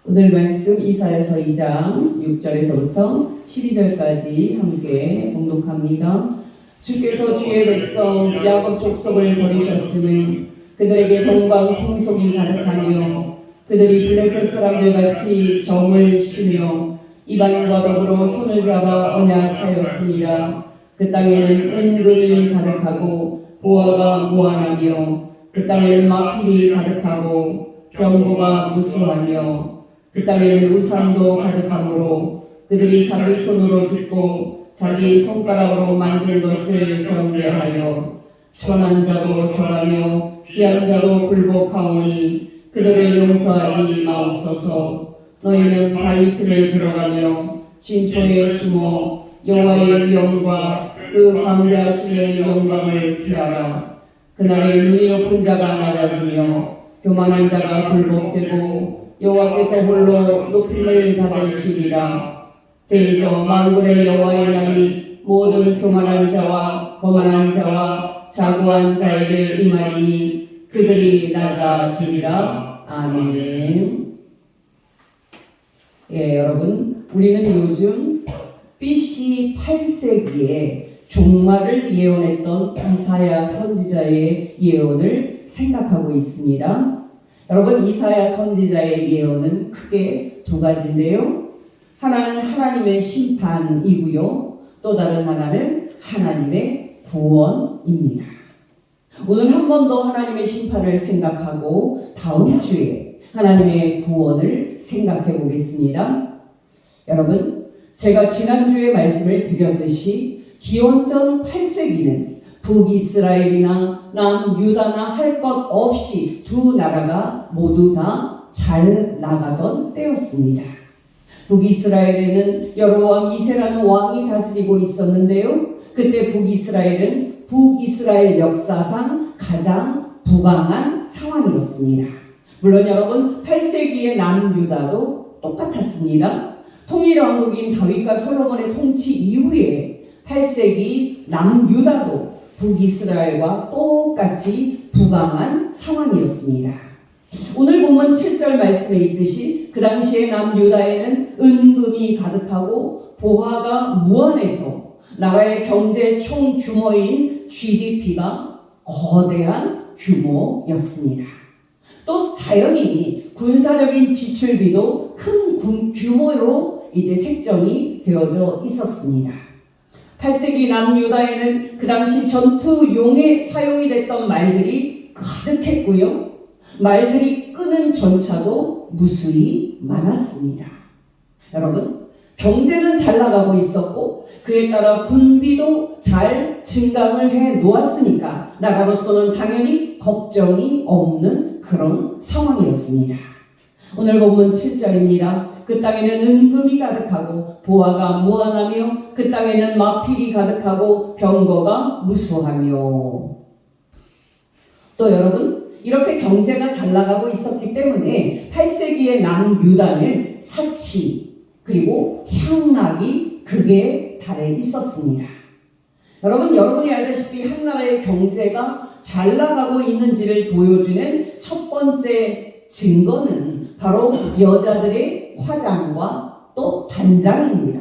오늘 말씀 이사야서 2장 6절에서부터 12절까지 함께 봉독합니다. 주께서 주의 백성 야곱 족속을 버리셨으니 그들에게 동방 풍속이 가득하며 그들이 블레셋 사람들 같이 정을 쉬며 이방인과 더불어 손을 잡아 언약하였습니다. 그 땅에는 은금이 가득하고 보화가 무한하며 그 땅에는 마필이 가득하고 병거가 무수하며 그 땅에는 우산도 가득하므로 그들이 자기 손으로 짓고 자기 손가락으로 만든 것을 경배하여 천한 자도 절하며 귀한 자도 굴복하오니 그들을 용서하지 마옵소서. 너희는 바위 틈에 들어가며 진초에 숨어 여호와의 위엄과 그 광대하심의 영광을 피하라. 그날에 눈이 높은 자가 낮아지며 교만한 자가 굴복되고 여호와께서 홀로 높임을 받으시리라. 대저 만군의 여호와의 날이 모든 교만한 자와 거만한 자와 자고한 자에게 임하리니 그들이 낮아지리라. 아멘. 여러분, 우리는 요즘 BC 8세기에 종말을 예언했던 이사야 선지자의 예언을 생각하고 있습니다. 여러분, 이사야 선지자의 예언은 크게 두 가지인데요. 하나는 하나님의 심판이고요. 또 다른 하나는 하나님의 구원입니다. 오늘 한 번 더 하나님의 심판을 생각하고 다음 주에 하나님의 구원을 생각해 보겠습니다. 여러분, 제가 지난주에 말씀을 드렸듯이 기원전 8세기는 북이스라엘이나 남유다나 할 것 없이 두 나라가 모두 다 잘 나가던 때였습니다. 북이스라엘에는 여로보암 2세라는 왕이 다스리고 있었는데요. 그때 북이스라엘은 북이스라엘 역사상 가장 부강한 상황이었습니다. 물론 여러분, 8세기의 남유다도 똑같았습니다. 통일왕국인 다윗과 솔로몬의 통치 이후에 8세기 남유다도 북이스라엘과 똑같이 부강한 상황이었습니다. 오늘 본문 7절 말씀에 있듯이 그 당시에 남유다에는 은금이 가득하고 보화가 무한해서 나라의 경제 총 규모인 GDP가 거대한 규모였습니다. 또 자연히 군사적인 지출비도 큰 규모로 이제 책정이 되어져 있었습니다. 8세기 남유다에는 그 당시 전투용에 사용이 됐던 말들이 가득했고요. 말들이 끄는 전차도 무수히 많았습니다. 여러분, 경제는 잘 나가고 있었고 그에 따라 군비도 잘 증강을 해 놓았으니까 나라로서는 당연히 걱정이 없는 그런 상황이었습니다. 오늘 본문 7절입니다. 그 땅에는 은금이 가득하고 보화가 무한하며 그 땅에는 마필이 가득하고 병거가 무수하며. 또 여러분, 이렇게 경제가 잘 나가고 있었기 때문에 8세기의 남유다는 사치 그리고 향락이 극에 달해 있었습니다. 여러분이 알다시피 한 나라의 경제가 잘 나가고 있는지를 보여주는 첫 번째 증거는 바로 여자들의 화장과 또 단장입니다.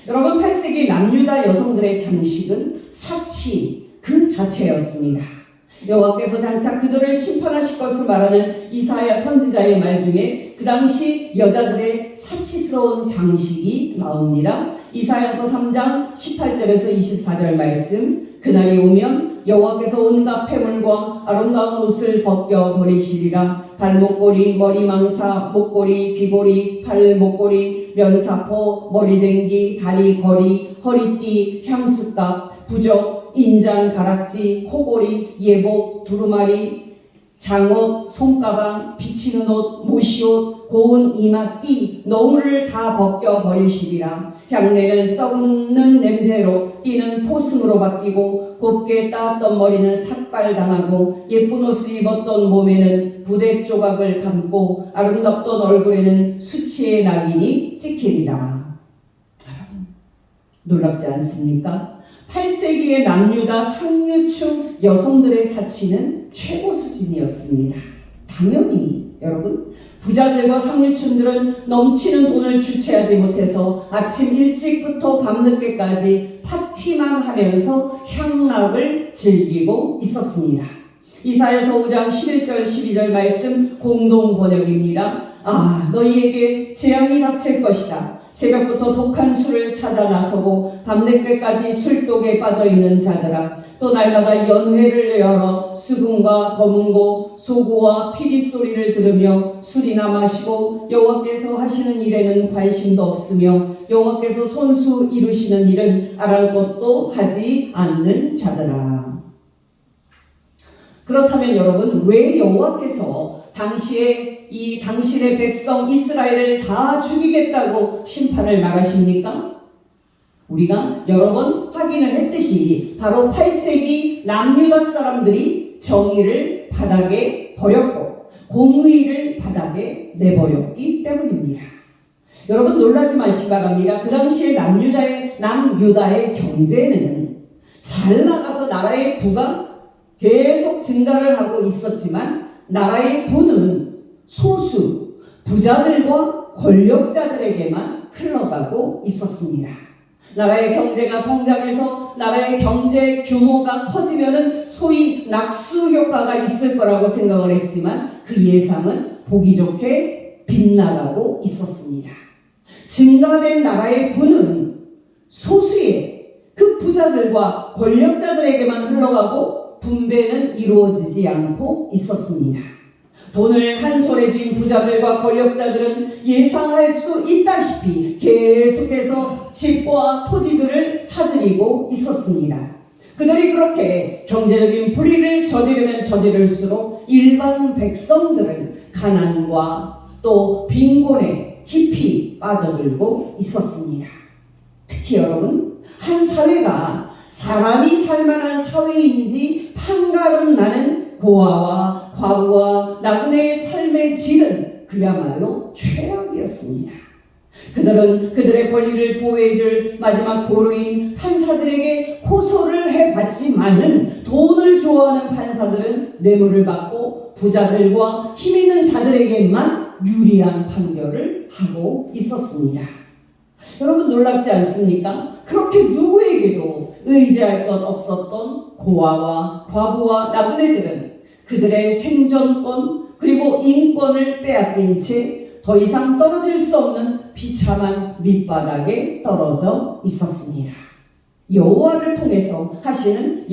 여러분, 8세기 남유다 여성들의 장식은 사치 그 자체였습니다. 여호와께서 장차 그들을 심판하실 것을 말하는 이사야 선지자의 말 중에 그 당시 여자들의 사치스러운 장식이 나옵니다. 이사야서 3장 18절에서 24절 말씀. 그날이 오면 여호와께서 온갖 폐물과 아름다운 옷을 벗겨 버리시리라. 발목걸이, 머리망사, 목걸이, 귀걸이, 팔목걸이, 면사포, 머리댕기, 다리걸이, 허리띠, 향수값, 부적, 인장, 가락지, 코골이, 예복, 두루마리, 장옷, 손가방, 비치는 옷, 모시옷, 고운 이마띠, 너울을 다 벗겨 버리시리라. 향내는 썩는 냄새로, 띠는 포승으로 바뀌고 곱게 따았던 머리는 삭발당하고 예쁜 옷을 입었던 몸에는 부대 조각을 감고 아름답던 얼굴에는 수치의 낙인이 찍히리라. 놀랍지 않습니까? 8세기의 남유다 상류층 여성들의 사치는 최고 수준이었습니다. 당연히 여러분, 부자들과 상류층들은 넘치는 돈을 주체하지 못해서 아침 일찍부터 밤늦게까지 파티만 하면서 향락을 즐기고 있었습니다. 이사야서 5장 11절 12절 말씀 공동 번역입니다. 너희에게 재앙이 닥칠 것이다. 새벽부터 독한 술을 찾아 나서고 밤늦게까지 술독에 빠져있는 자들아, 또 날마다 연회를 열어 수금과 검은고 소고와 피리 소리를 들으며 술이나 마시고 여호와께서 하시는 일에는 관심도 없으며 여호와께서 손수 이루시는 일은 아랑곳도 하지 않는 자들아. 그렇다면 여러분, 왜 여호와께서 당시에 이 당신의 백성 이스라엘을 다 죽이겠다고 심판을 말하십니까? 우리가 여러 번 확인을 했듯이 바로 8세기 남유다 사람들이 정의를 바닥에 버렸고 공의를 바닥에 내버렸기 때문입니다. 여러분, 놀라지 마시기 바랍니다. 그 당시에 남유다의 경제는 잘 나가서 나라의 부가 계속 증가를 하고 있었지만 나라의 부는 소수 부자들과 권력자들에게만 흘러가고 있었습니다. 나라의 경제가 성장해서 나라의 경제 규모가 커지면은 소위 낙수 효과가 있을 거라고 생각을 했지만 그 예상은 보기 좋게 빗나가고 있었습니다. 증가된 나라의 부는 소수의 그 부자들과 권력자들에게만 흘러가고 분배는 이루어지지 않고 있었습니다. 돈을 한 손에 쥔 부자들과 권력자들은 예상할 수 있다시피 계속해서 집과 토지들을 사들이고 있었습니다. 그들이 그렇게 경제적인 불의를 저지르면 저지를수록 일반 백성들은 가난과 또 빈곤에 깊이 빠져들고 있었습니다. 특히 여러분, 한 사회가 사람이 살만한 사회인지 판가름 나는 고아와 과부와 나그네의 삶의 질은 그야말로 최악이었습니다. 그들은 그들의 권리를 보호해줄 마지막 보루인 판사들에게 호소를 해봤지만은 돈을 좋아하는 판사들은 뇌물을 받고 부자들과 힘있는 자들에게만 유리한 판결을 하고 있었습니다. 여러분, 놀랍지 않습니까? 그렇게 누구에게도 의지할 것 없었던 고아와 과부와 나그네들은 그들의 생존권 그리고 인권을 빼앗긴 채 더 이상 떨어질 수 없는 비참한 밑바닥에 떨어져 있었습니다. 여호와를 통해서 하시는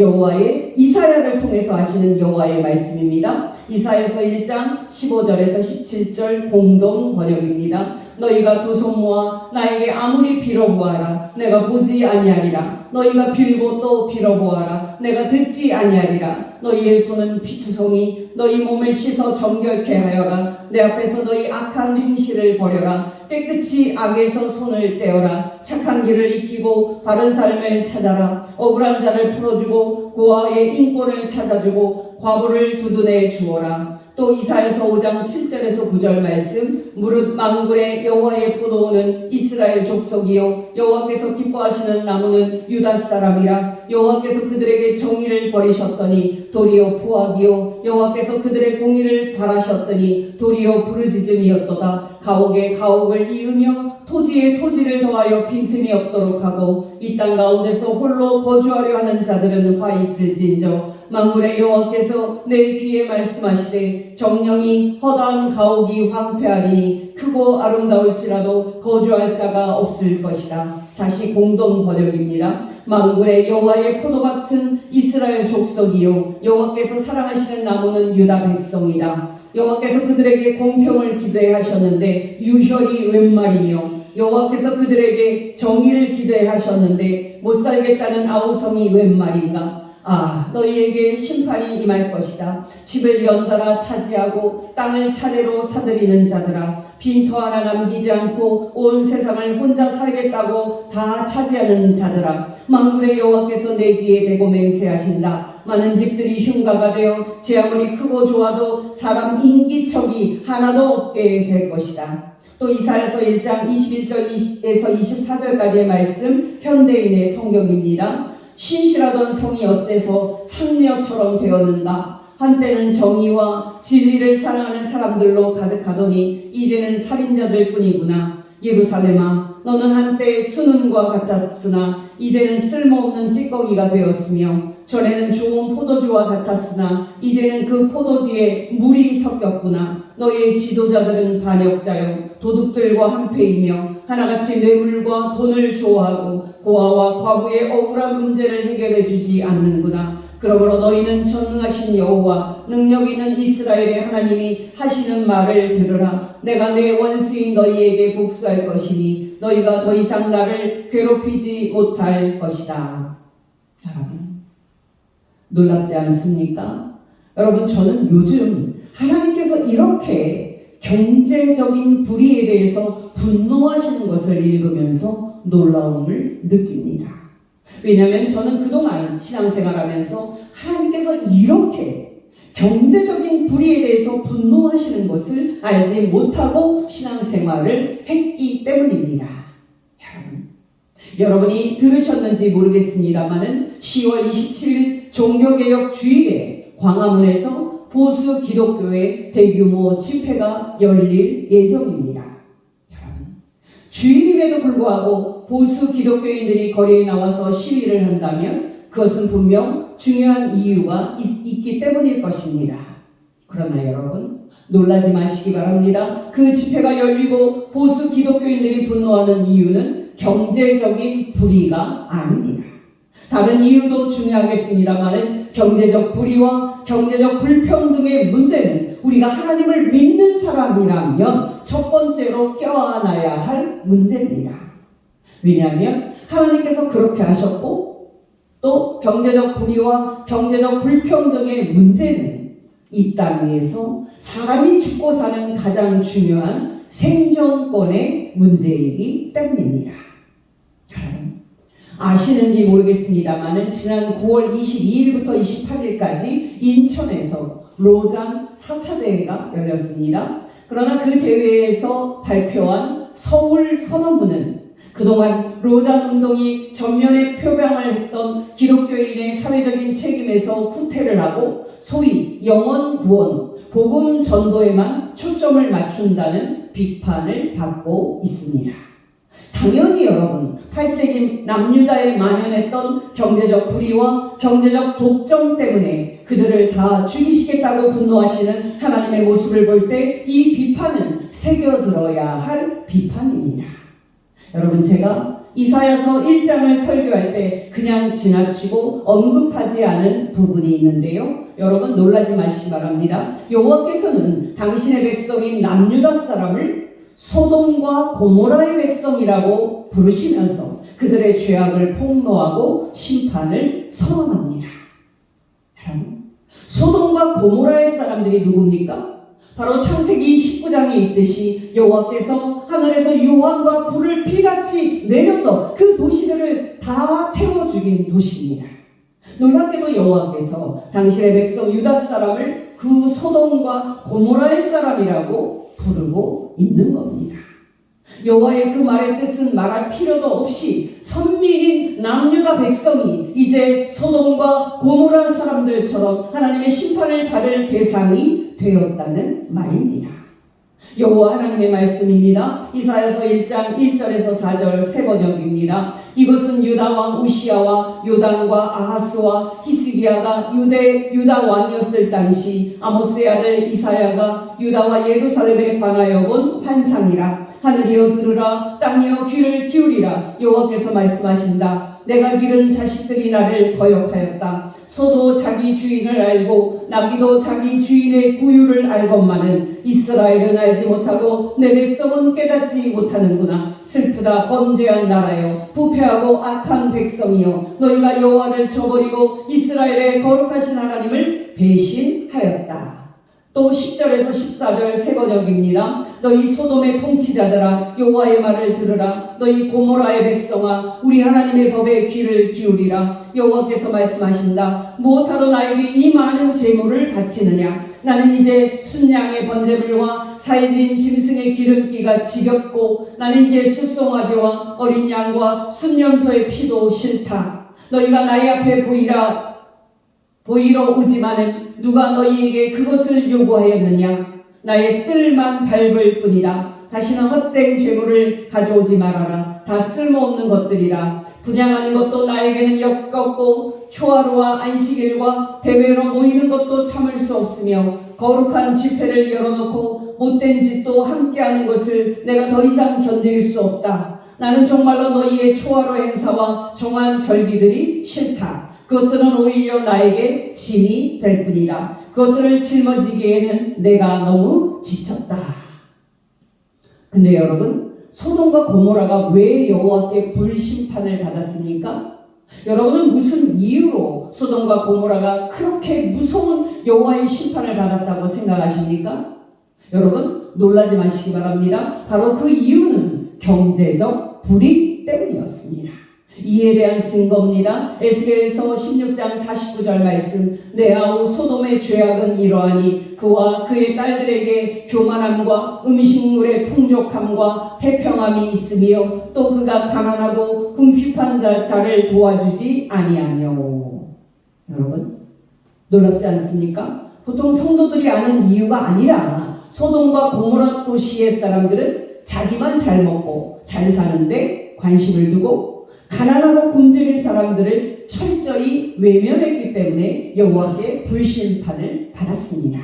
이사야를 통해서 하시는 여호와의 말씀입니다. 이사야서 1장 15절에서 17절 공동 번역입니다. 너희가 두 손 모아 나에게 아무리 빌어보아라. 내가 보지 아니하리라. 너희가 빌고 또 빌어보아라. 내가 듣지 아니하리라. 너희의 손은 피투성이 너희 몸을 씻어 정결케 하여라. 내 앞에서 너희 악한 행실을 버려라. 깨끗이 악에서 손을 떼어라. 착한 길을 익히고 바른 삶을 찾아라. 억울한 자를 풀어주고 고아의 인권을 찾아주고 과부를 두둔해 주어라. 또 이사야서 5장 7절에서 9절 말씀, 무릇 만군의 여호와의 포도원은 이스라엘 족속이요 여호와께서 기뻐하시는 나무는 유다 사람이라. 여호와께서 그들에게 정의를 버리셨더니 도리어 포악이요 여호와께서 그들의 공의를 바라셨더니 도리어 부르짖음이었도다. 가옥에 가옥을 이으며 토지에 토지를 더하여 빈틈이 없도록 하고 이 땅 가운데서 홀로 거주하려 하는 자들은 화 있을진저 만군의 여호와께서 내 귀에 말씀하시되 정령이 허다한 가옥이 황폐하리니 크고 아름다울지라도 거주할 자가 없을 것이다. 다시 공동 번역입니다. 만군의 여호와의 포도밭은 이스라엘 족속이요 여호와께서 사랑하시는 나무는 유다 백성이다. 여호와께서 그들에게 공평을 기대하셨는데 유혈이 웬 말이며 여호와께서 그들에게 정의를 기대하셨는데 못살겠다는 아우성이 웬 말인가. 너희에게 심판이 임할 것이다. 집을 연달아 차지하고 땅을 차례로 사들이는 자들아, 빈터 하나 남기지 않고 온 세상을 혼자 살겠다고 다 차지하는 자들아, 만군의 여호와께서 내 귀에 대고 맹세하신다. 많은 집들이 흉가가 되어 제 아무리 크고 좋아도 사람 인기척이 하나도 없게 될 것이다. 또 이사야서 1장 21절에서 24절까지의 말씀, 현대인의 성경입니다. 신실하던 성이 어째서 창녀처럼 되었는가. 한때는 정의와 진리를 사랑하는 사람들로 가득하더니 이제는 살인자들 뿐이구나. 예루살렘아, 너는 한때 순은과 같았으나 이제는 쓸모없는 찌꺼기가 되었으며 전에는 좋은 포도주와 같았으나 이제는 그 포도주에 물이 섞였구나. 너희의 지도자들은 반역자요 도둑들과 한패이며 하나같이 뇌물과 돈을 좋아하고 고아와 과부의 억울한 문제를 해결해 주지 않는구나. 그러므로 너희는 전능하신 여호와 능력 있는 이스라엘의 하나님이 하시는 말을 들으라. 내가 내 원수인 너희에게 복수할 것이니 너희가 더 이상 나를 괴롭히지 못할 것이다. 여러분, 놀랍지 않습니까? 여러분, 저는 요즘 하나님께서 이렇게 경제적인 불의에 대해서 분노하시는 것을 읽으면서 놀라움을 느낍니다. 왜냐하면 저는 그동안 신앙생활하면서 하나님께서 이렇게 경제적인 불의에 대해서 분노하시는 것을 알지 못하고 신앙생활을 했기 때문입니다. 여러분이 들으셨는지 모르겠습니다만은 10월 27일 종교개혁 주일에 광화문에서 보수 기독교의 대규모 집회가 열릴 예정입니다. 주일임에도 불구하고 보수 기독교인들이 거리에 나와서 시위를 한다면 그것은 분명 중요한 이유가 있기 때문일 것입니다. 그러나 여러분, 놀라지 마시기 바랍니다. 그 집회가 열리고 보수 기독교인들이 분노하는 이유는 경제적인 불의가 아닙니다. 다른 이유도 중요하겠습니다만 경제적 불의와 경제적 불평등의 문제는 우리가 하나님을 믿는 사람이라면 첫 번째로 껴안아야 할 문제입니다. 왜냐하면 하나님께서 그렇게 하셨고 또 경제적 불의와 경제적 불평등의 문제는 이 땅 위에서 사람이 죽고 사는 가장 중요한 생존권의 문제이기 때문입니다. 여러분, 아시는지 모르겠습니다만 지난 9월 22일부터 28일까지 인천에서 로잔 4차 대회가 열렸습니다. 그러나 그 대회에서 발표한 서울 선언문은 그동안 로잔 운동이 전면에 표방을 했던 기독교인의 사회적인 책임에서 후퇴를 하고 소위 영혼 구원, 복음 전도에만 초점을 맞춘다는 비판을 받고 있습니다. 당연히 여러분, 8세기 남유다에 만연했던 경제적 불의와 경제적 독점 때문에 그들을 다 죽이시겠다고 분노하시는 하나님의 모습을 볼 때 이 비판은 새겨들어야 할 비판입니다. 여러분, 제가 이사야서 1장을 설교할 때 그냥 지나치고 언급하지 않은 부분이 있는데요. 여러분, 놀라지 마시기 바랍니다. 여호와께서는 당신의 백성인 남유다 사람을 소돔과 고모라의 백성이라고 부르시면서 그들의 죄악을 폭로하고 심판을 선언합니다. 여러분, 소돔과 고모라의 사람들이 누굽니까? 바로 창세기 19장에 있듯이 여호와께서 하늘에서 유황과 불을 피같이 내려서 그 도시들을 다 태워 죽인 도시입니다. 놀랍게도 여호와께서 당신의 백성 유다 사람을 그 소돔과 고모라의 사람이라고 부르고 있는 겁니다. 여호와의 그 말의 뜻은 말할 필요도 없이 선민인 남유다 백성이 이제 소돔과 고모라 사람들처럼 하나님의 심판을 받을 대상이 되었다는 말입니다. 여호와 하나님의 말씀입니다. 이사야서 1장 1절에서 4절 세 번역입니다. 이것은 유다 왕 우시야와 요담과 아하스와 히스기야가 유다 왕이었을 당시 아모스의 아들 이사야가 유다와 예루살렘에 관하여 본 환상이라. 하늘이여 들으라, 땅이여 귀를 기울이라. 여호와께서 말씀하신다. 내가 기른 자식들이 나를 거역하였다. 소도 자기 주인을 알고 나귀도 자기 주인의 구유를 알건만은 이스라엘은 알지 못하고 내 백성은 깨닫지 못하는구나. 슬프다, 범죄한 나라여, 부패하고 악한 백성이여, 너희가 여호와를 저버리고 이스라엘의 거룩하신 하나님을 배신하였다. 또 10절에서 14절 세 번역입니다. 너희 소돔의 통치자들아, 여호와의 말을 들으라. 너희 고모라의 백성아, 우리 하나님의 법에 귀를 기울이라. 여호와께서 말씀하신다. 무엇하러 나에게 이 많은 제물을 바치느냐? 나는 이제 순양의 번제물과 살진 짐승의 기름기가 지겹고 나는 이제 숫송아지와 어린 양과 순염소의 피도 싫다. 너희가 나의 앞에 보이러 오지만은 누가 너희에게 그것을 요구하였느냐? 나의 뜰만 밟을 뿐이다. 다시는 헛된 재물을 가져오지 말아라. 다 쓸모없는 것들이라. 분양하는 것도 나에게는 역겹고 초하루와 안식일과 대회로 모이는 것도 참을 수 없으며 거룩한 집회를 열어놓고 못된 짓도 함께하는 것을 내가 더 이상 견딜 수 없다. 나는 정말로 너희의 초하루 행사와 정한 절기들이 싫다. 그것들은 오히려 나에게 짐이 될 뿐이다. 그것들을 짊어지기에는 내가 너무 지쳤다. 근데 여러분, 소돔과 고모라가 왜 여호와께 불심판을 받았습니까? 여러분은 무슨 이유로 소돔과 고모라가 그렇게 무서운 여호와의 심판을 받았다고 생각하십니까? 여러분, 놀라지 마시기 바랍니다. 바로 그 이유는 경제적 불이익 때문이었습니다. 이에 대한 증거입니다. 에스겔서 16장 49절 말씀. 내 아우 소돔의 죄악은 이러하니 그와 그의 딸들에게 교만함과 음식물의 풍족함과 태평함이 있으며 또 그가 가난하고 궁핍한 자를 도와주지 아니하며. 여러분, 놀랍지 않습니까? 보통 성도들이 아는 이유가 아니라 소돔과 고모라 도시의 사람들은 자기만 잘 먹고 잘 사는데 관심을 두고 가난하고 굶주린 사람들을 철저히 외면했기 때문에 여호와께 불심판을 받았습니다.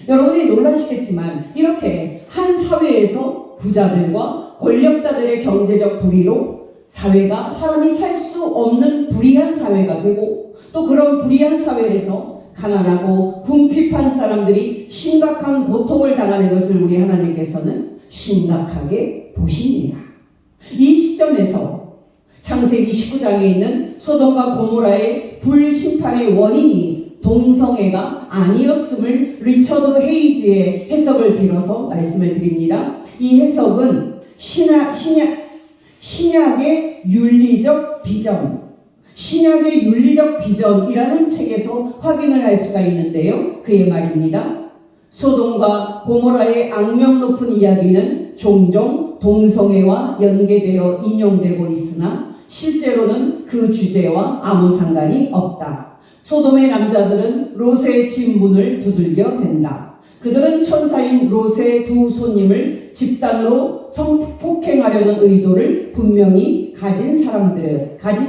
여러분이 놀라시겠지만 이렇게 한 사회에서 부자들과 권력자들의 경제적 불의로 사회가 사람이 살 수 없는 불의한 사회가 되고 또 그런 불의한 사회에서 가난하고 궁핍한 사람들이 심각한 고통을 당하는 것을 우리 하나님께서는 심각하게 보십니다. 이 시점에서 창세기 19장에 있는 소돔과 고모라의 불심판의 원인이 동성애가 아니었음을 리처드 헤이즈의 해석을 빌어서 말씀을 드립니다. 이 해석은 신약의 윤리적 비전, 신약의 윤리적 비전이라는 책에서 확인을 할 수가 있는데요. 그의 말입니다. 소돔과 고모라의 악명 높은 이야기는 종종 동성애와 연계되어 인용되고 있으나 실제로는 그 주제와 아무 상관이 없다. 소돔의 남자들은 롯의 집 문을 두들겨 댄다. 그들은 천사인 롯의 두 손님을 집단으로 성폭행하려는 의도를 분명히 가진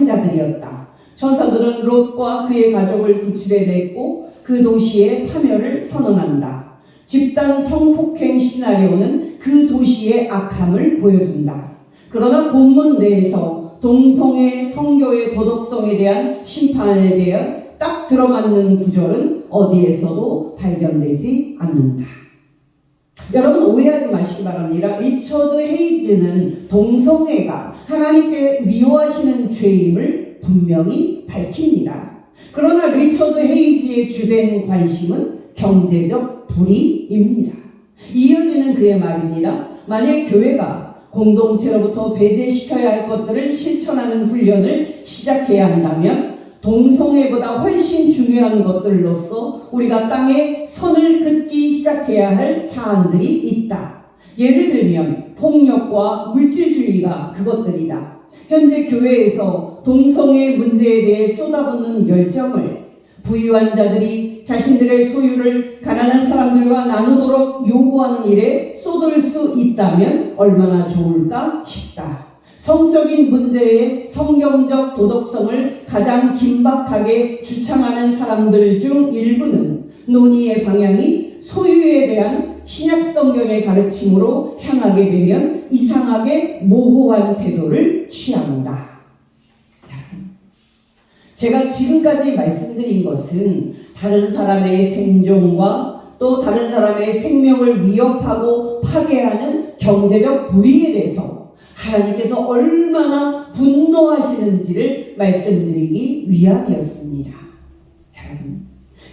자들이었다. 천사들은 롯과 그의 가족을 구출해냈고 그 도시의 파멸을 선언한다. 집단 성폭행 시나리오는 그 도시의 악함을 보여준다. 그러나 본문 내에서 동성애 성교의 도덕성에 대한 심판에 대해 딱 들어맞는 구절은 어디에서도 발견되지 않는다. 여러분 오해하지 마시기 바랍니다. 리처드 헤이즈는 동성애가 하나님께 미워하시는 죄임을 분명히 밝힙니다. 그러나 리처드 헤이즈의 주된 관심은 경제적 불이익입니다. 이어지는 그의 말입니다. 만약 교회가 공동체로부터 배제시켜야 할 것들을 실천하는 훈련을 시작해야 한다면 동성애보다 훨씬 중요한 것들로서 우리가 땅에 선을 긋기 시작해야 할 사안들이 있다. 예를 들면 폭력과 물질주의가 그것들이다. 현재 교회에서 동성애 문제에 대해 쏟아붓는 열정을 부유한 자들이 자신들의 소유를 가난한 사람들과 나누도록 요구하는 일에 쏟을 수 있다면 얼마나 좋을까 싶다. 성적인 문제의 성경적 도덕성을 가장 긴박하게 주창하는 사람들 중 일부는 논의의 방향이 소유에 대한 신약 성경의 가르침으로 향하게 되면 이상하게 모호한 태도를 취합니다. 제가 지금까지 말씀드린 것은 다른 사람의 생존과 또 다른 사람의 생명을 위협하고 파괴하는 경제적 불의에 대해서 하나님께서 얼마나 분노하시는지를 말씀드리기 위함이었습니다. 여러분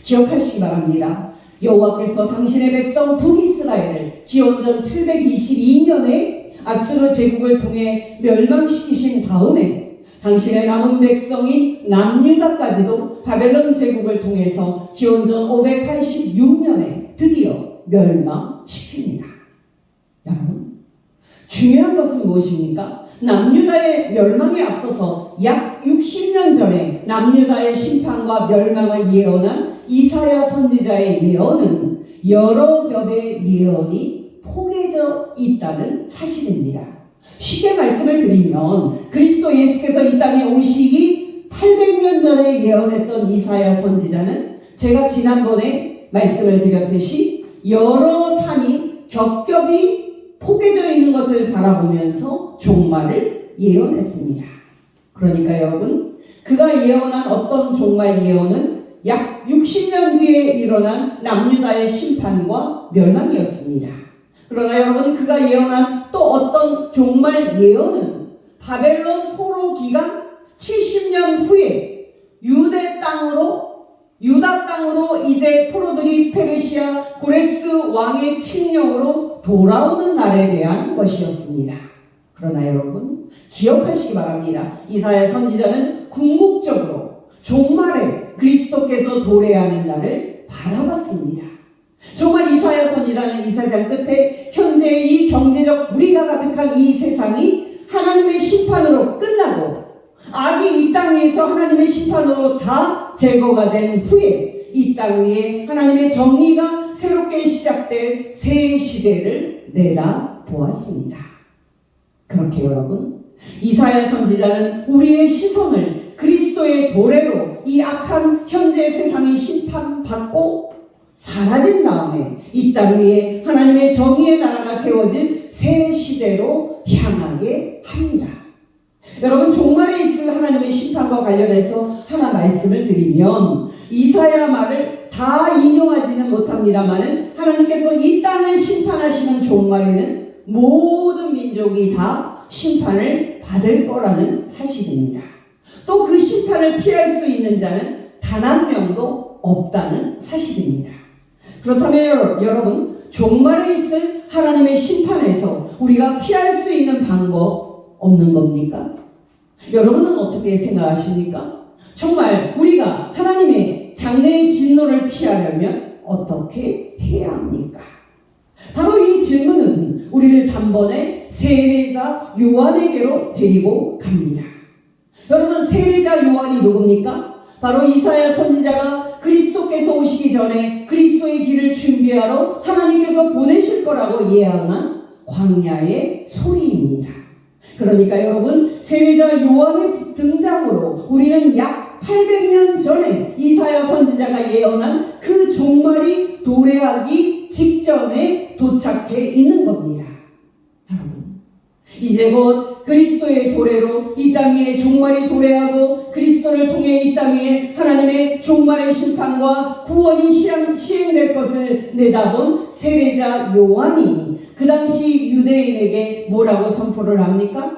기억하시기 바랍니다. 여호와께서 당신의 백성 북이스라엘을 기원전 722년에 아수르 제국을 통해 멸망시키신 다음에 당신의 남은 백성인 남유다까지도 바벨론 제국을 통해서 기원전 586년에 드디어 멸망시킵니다. 여러분 중요한 것은 무엇입니까? 남유다의 멸망에 앞서서 약 60 60년 전에 남유다의 심판과 멸망을 예언한 이사야 선지자의 예언은 여러 겹의 예언이 포개져 있다는 사실입니다. 쉽게 말씀을 드리면 그리스도 예수께서 이 땅에 오시기 800년 전에 예언했던 이사야 선지자는 제가 지난번에 말씀을 드렸듯이 여러 산이 겹겹이 포개져 있는 것을 바라보면서 종말을 예언했습니다. 그러니까 여러분, 그가 예언한 어떤 종말 예언은 약 60년 뒤에 일어난 남유다의 심판과 멸망이었습니다. 그러나 여러분, 그가 예언한 또 어떤 종말 예언은 바벨론 포로 기간 70년 후에 유다 땅으로 이제 포로들이 페르시아 고레스 왕의 칙령으로 돌아오는 날에 대한 것이었습니다. 그러나 여러분, 기억하시기 바랍니다. 이사야 선지자는 궁극적으로 종말에 그리스도께서 도래하는 날을 바라봤습니다. 정말 이사야 선지자는 이 세상 끝에 현재 이 경제적 불의가 가득한 이 세상이 하나님의 심판으로 끝나고 악이 이 땅 위에서 하나님의 심판으로 다 제거가 된 후에 이 땅 위에 하나님의 정의가 새롭게 시작될 새 시대를 내다보았습니다. 그렇게 여러분, 이사야 선지자는 우리의 시선을 그리스도의 도래로 이 악한 현재 세상이 심판받고 사라진 다음에 이 땅 위에 하나님의 정의의 나라가 세워진 새 시대로 향하게 합니다. 여러분, 종말에 있을 하나님의 심판과 관련해서 하나 말씀을 드리면 이사야 말을 다 인용하지는 못합니다만은 하나님께서 이 땅을 심판하시는 종말에는 모든 민족이 다 심판을 받을 거라는 사실입니다. 또 그 심판을 피할 수 있는 자는 단 한 명도 없다는 사실입니다. 그렇다면 여러분, 종말에 있을 하나님의 심판에서 우리가 피할 수 있는 방법 없는 겁니까? 여러분은 어떻게 생각하십니까? 정말 우리가 하나님의 장래의 진노를 피하려면 어떻게 해야 합니까? 바로 이 질문은 우리를 단번에 세례자 요한에게로 데리고 갑니다. 여러분, 세례자 요한이 누굽니까? 바로 이사야 선지자가 그리스도께서 오시기 전에 그리스도의 길을 준비하러 하나님께서 보내실 거라고 예언한 광야의 소리입니다. 그러니까 여러분, 세례자 요한의 등장으로 우리는 약 800년 전에 이사야 선지자가 예언한 그 종말이 도래하기 직전에 도착해 있는 겁니다. 여러분, 이제 곧 그리스도의 도래로 이 땅 위에 종말이 도래하고 그리스도를 통해 이 땅 위에 하나님의 종말의 심판과 구원이 시행될 것을 내다본 세례자 요한이 그 당시 유대인에게 뭐라고 선포를 합니까?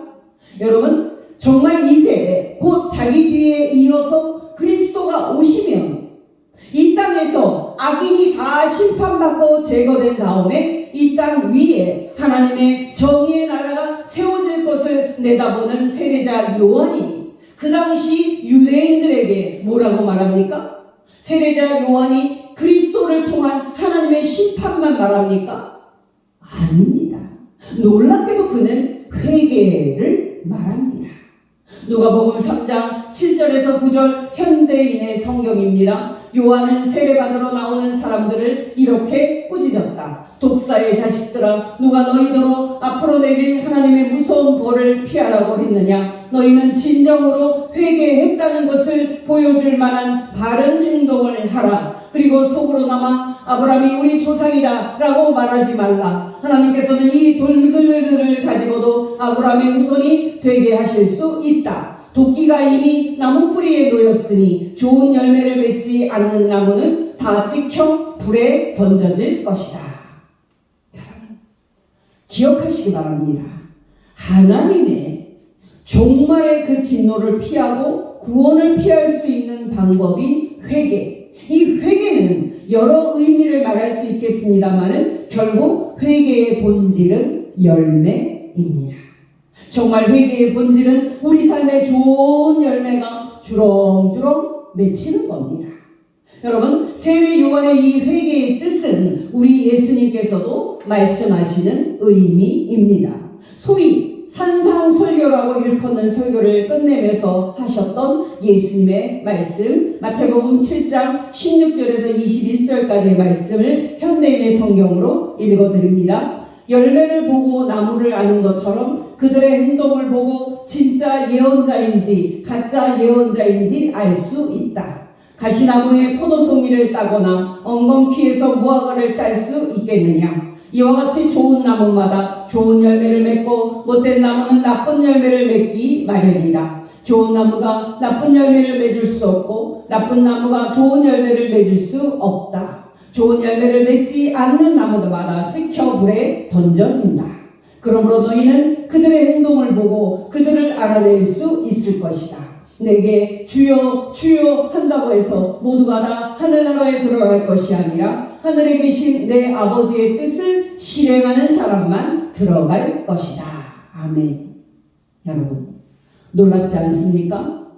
여러분, 정말 이제 곧 자기 뒤에 이어서 그리스도가 오시면 이 땅에서 악인이 다 심판받고 제거된 다음에 이 땅 위에 하나님의 정의의 나라가 세워질 것을 내다보는 세례자 요한이 그 당시 유대인들에게 뭐라고 말합니까? 세례자 요한이 그리스도를 통한 하나님의 심판만 말합니까? 아닙니다. 놀랍게도 그는 회개를 말합니다. 누가복음 3장 7절에서 9절 현대인의 성경입니다. 요한은 세례받으러 나오는 사람들을 이렇게 꾸짖었다. 독사의 자식들아, 누가 너희더러 앞으로 내릴 하나님의 무서운 벌을 피하라고 했느냐? 너희는 진정으로 회개했다는 것을 보여줄 만한 바른 행동을 하라. 그리고 속으로나마 아브라함이 우리 조상이다 라고 말하지 말라. 하나님께서는 이 돌들을 가지고도 아브라함의 후손이 되게 하실 수 있다. 도끼가 이미 나무 뿌리에 놓였으니 좋은 열매를 맺지 않는 나무는 다 찍혀 불에 던져질 것이다. 여러분, 기억하시기 바랍니다. 하나님의 종말의 그 진노를 피하고 구원을 피할 수 있는 방법이 회개. 이 회개는 여러 의미를 말할 수 있겠습니다만은 결국 회개의 본질은 열매입니다. 정말 회개의 본질은 우리 삶의 좋은 열매가 주렁주렁 맺히는 겁니다. 여러분, 세례 요한의 이 회개의 뜻은 우리 예수님께서도 말씀하시는 의미입니다. 소위 산상설교라고 일컫는 설교를 끝내면서 하셨던 예수님의 말씀, 마태복음 7장 16절에서 21절까지의 말씀을 현대인의 성경으로 읽어드립니다. 열매를 보고 나무를 아는 것처럼 그들의 행동을 보고 진짜 예언자인지 가짜 예언자인지 알 수 있다. 가시나무에 포도송이를 따거나 엉겅퀴에서 무화과를 딸 수 있겠느냐? 이와 같이 좋은 나무마다 좋은 열매를 맺고 못된 나무는 나쁜 열매를 맺기 마련이다. 좋은 나무가 나쁜 열매를 맺을 수 없고 나쁜 나무가 좋은 열매를 맺을 수 없다. 좋은 열매를 맺지 않는 나무들마다 찍혀 불에 던져진다. 그러므로 너희는 그들의 행동을 보고 그들을 알아낼 수 있을 것이다. 내게 주여 주여 한다고 해서 모두가 다 하늘나라에 들어갈 것이 아니라 하늘에 계신 내 아버지의 뜻을 실행하는 사람만 들어갈 것이다. 아멘. 여러분 놀랍지 않습니까?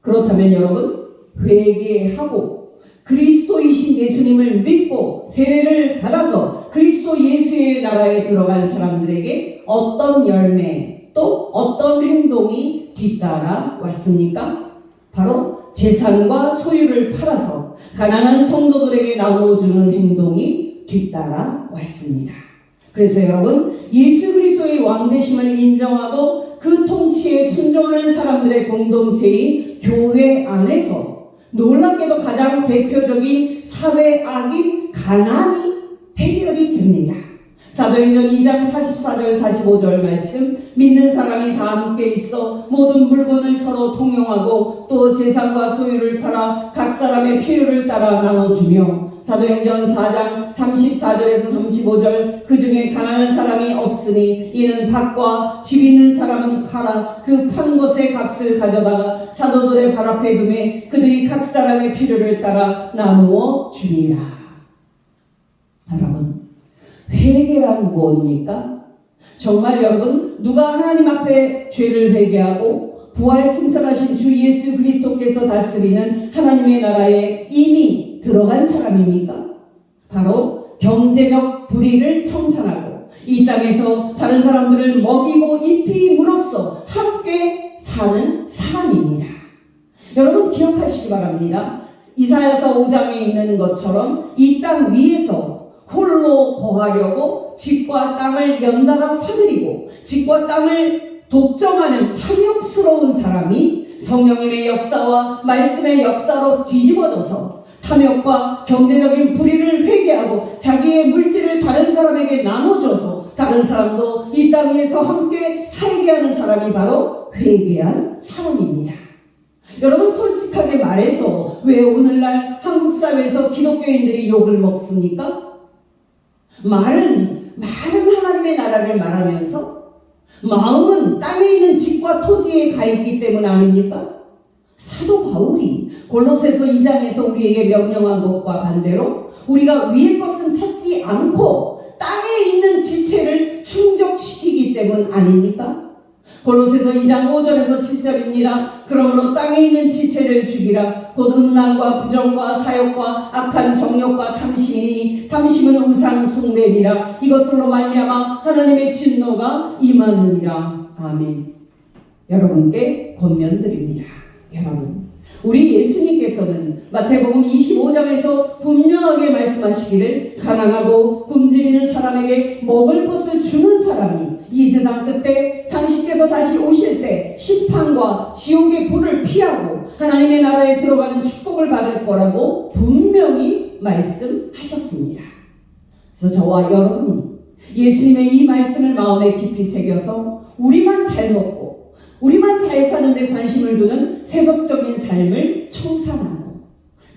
그렇다면 여러분 회개하고 그리스도이신 예수님을 믿고 세례를 받아서 그리스도 예수의 나라에 들어간 사람들에게 어떤 열매 또 어떤 행동이 뒤따라 왔습니까? 바로 재산과 소유를 팔아서 가난한 성도들에게 나눠주는 행동이 뒤따라 왔습니다. 그래서 여러분 예수 그리스도의 왕되심을 인정하고 그 통치에 순종하는 사람들의 공동체인 교회 안에서 놀랍게도 가장 대표적인 사회 악인 가난이 해결이 됩니다. 사도행전 2장 44절 45절 말씀, 믿는 사람이 다 함께 있어 모든 물건을 서로 통용하고 또 재산과 소유를 팔아 각 사람의 필요를 따라 나눠주며, 사도행전 4장 34절에서 35절, 그 중에 가난한 사람이 없으니 이는 밭과 집 있는 사람은 팔아 그 판 것의 값을 가져다가 사도들의 발 앞에 두매 그들이 각 사람의 필요를 따라 나누어 주니라. 여러분, 회개란 무엇입니까? 정말 여러분, 누가 하나님 앞에 죄를 회개하고 부활 승천하신 주 예수 그리스도께서 다스리는 하나님의 나라에 이미 들어간 사람입니까? 바로 경제적 불의를 청산하고 이 땅에서 다른 사람들을 먹이고 입힘으로써 함께 사는 사람입니다. 여러분 기억하시기 바랍니다. 이사야서 5장에 있는 것처럼 이 땅 위에서 홀로 거하려고 집과 땅을 연달아 사들이고 집과 땅을 독점하는 탐욕스러운 사람이 성령님의 역사와 말씀의 역사로 뒤집어져서 탐욕과 경제적인 불의를 회개하고 자기의 물질을 다른 사람에게 나눠줘서 다른 사람도 이 땅 위에서 함께 살게 하는 사람이 바로 회개한 사람입니다. 여러분 솔직하게 말해서 왜 오늘날 한국 사회에서 기독교인들이 욕을 먹습니까? 말은 하나님의 나라를 말하면서 마음은 땅에 있는 집과 토지에 가 있기 때문 아닙니까? 사도 바울이 골로새서 2장에서 우리에게 명령한 것과 반대로 우리가 위의 것은 찾지 않고 땅에 있는 지체를 충족시키기 때문 아닙니까? 골로새서 2장 5절에서 7절입니다. 그러므로 땅에 있는 지체를 죽이라. 곧 음란과 부정과 사욕과 악한 정욕과 탐심이니 탐심은 우상 숭배니라. 이것들로 말미암아 하나님의 진노가 임하느니라. 아멘. 여러분께 권면드립니다. 여러분, 우리 예수님께서는 마태복음 25장에서 분명하게 말씀하시기를 가난하고 굶주리는 사람에게 먹을 것을 주는 사람이 이 세상 끝에 당신께서 다시 오실 때 심판과 지옥의 불을 피하고 하나님의 나라에 들어가는 축복을 받을 거라고 분명히 말씀하셨습니다. 그래서 저와 여러분이 예수님의 이 말씀을 마음에 깊이 새겨서 우리만 잘 먹고 우리만 잘 사는 데 관심을 두는 세속적인 삶을 청산하고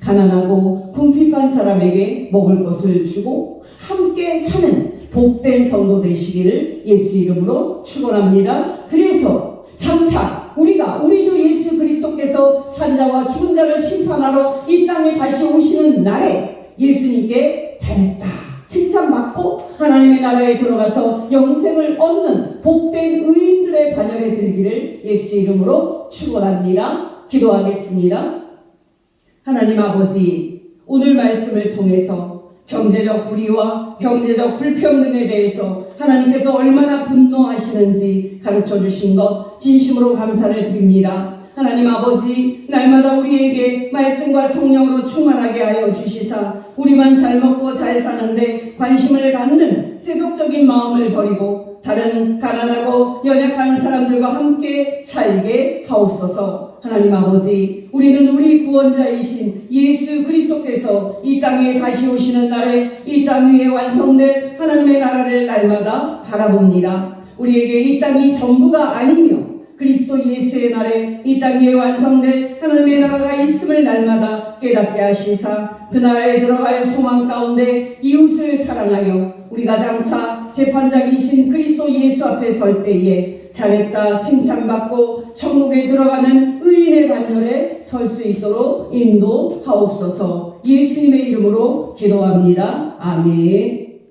가난하고 궁핍한 사람에게 먹을 것을 주고 함께 사는 복된 성도 되시기를 예수 이름으로 축원합니다. 그래서 장차 우리가 우리 주 예수 그리스도께서 산자와 죽은 자를 심판하러 이 땅에 다시 오시는 날에 예수님께 잘했다 칭찬받고 하나님의 나라에 들어가서 영생을 얻는 복된 의인들의 반열에 들기를 예수 이름으로 축원합니다. 기도하겠습니다. 하나님 아버지, 오늘 말씀을 통해서 경제적 불의와 경제적 불평등에 대해서 하나님께서 얼마나 분노하시는지 가르쳐 주신 것 진심으로 감사를 드립니다. 하나님 아버지, 날마다 우리에게 말씀과 성령으로 충만하게 하여 주시사 우리만 잘 먹고 잘 사는데 관심을 갖는 세속적인 마음을 버리고 다른 가난하고 연약한 사람들과 함께 살게 하옵소서. 하나님 아버지, 우리는 우리 구원자이신 예수 그리스도께서 이 땅에 다시 오시는 날에 이 땅 위에 완성될 하나님의 나라를 날마다 바라봅니다. 우리에게 이 땅이 전부가 아니며 그리스도 예수의 날에 이 땅 위에 완성될 하나님의 나라가 있음을 날마다 깨닫게 하시사 그 나라에 들어갈 소망 가운데 이웃을 사랑하여 우리가 장차 재판장이신 그리스도 예수 앞에 설 때에 잘했다 칭찬받고 천국에 들어가는 의인의 반열에 설 수 있도록 인도하옵소서. 예수님의 이름으로 기도합니다. 아멘.